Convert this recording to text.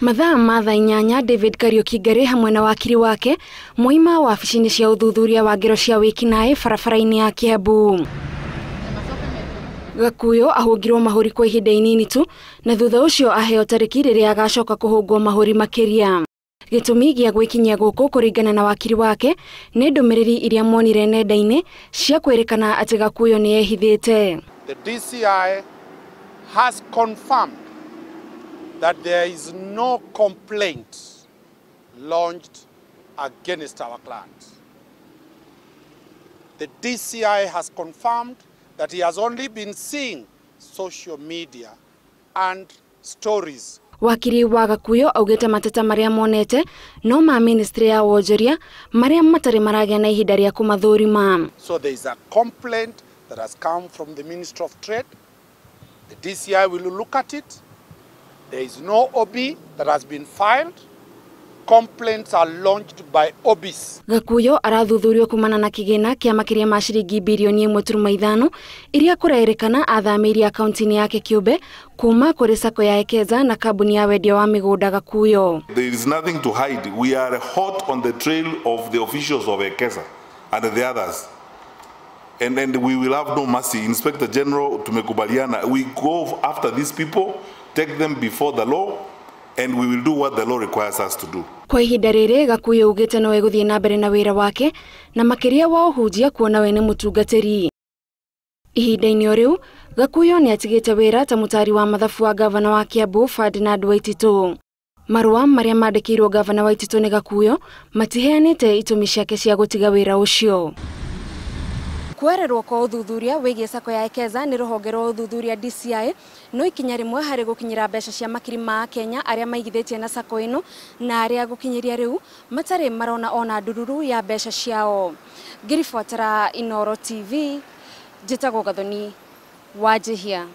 Mathaa inyanya David Kariuki Ngari hamwe na wakiri wake moima wabici-ini cia uthuthuria wa ngero cia wikai barabara-ini ya Kiambu. Gakuyo ahungirwo mahuri kwa ihinda inini tu na thutha ucio aheo tariki riria agacoka kuhungwo mahuri makiria. Gitumi gia gwikinyia guku kuringana na wakiri wake ni ndumiriri iria monire nenda-ini cia kwirikana ati Gakuyo ni ehithite. The DCI has confirmed that there is no complaint launched against our client. The DCI has confirmed that he has only been seeing social media and stories. Wakiri wa Gakuyo augite mateta maria monete no ma ministry ya wonjoria maria matari maragia na ihinda ria kumathurima. So there is a complaint that has come from the Ministry of Trade. The DCI will look at it. There is no OB that has been filed. Complaints are launched by OBs. Gakuyo arathuthurio kumana na kigina kia makiria ma ciringi mbirioni 1.5 iria kurerikana athamirie akaunti-ini yake kiumbe kuma kuri Sacco ya Ekeza na kambuni ya wendia wa migunda Gakuyo. There is nothing to hide. We are hot on the trail of the officials of Ekeza and the others. And we will have no mercy. Inspector General tumekubaliana. We go after these people, take them before the law, and we will do what the law requires us to do. Kwa ihinda riri Gakuyo ugite no eguthie na mbere na wira wake na makiria wa uhunjia kuona we ni mutungatiri. Ihinda-ini o riu Gakuyo ni atigite wira ta mutari wa mathabu wa gavana wa Kiambu Ferdinand Waititu. Marua maria mandikirwo gavana Waititu ni Gakuyo matiheanite itumi ciake cia gutiga wira ucio. Kwererwo kwa uthuthuria wigie Sacco ya Ekeza ni Ruhonge rwa uthuthuria DCI no ikinya rimwe hari gukinyira mbeca cia makiri ma Kenya aria maigithitie na Sacco ino na aria gukinyiria riu matari marona ona ndururu ya mbeca ciao. Ngirifuatara Inoro TV, njitagwo Gathoni Wanjihia.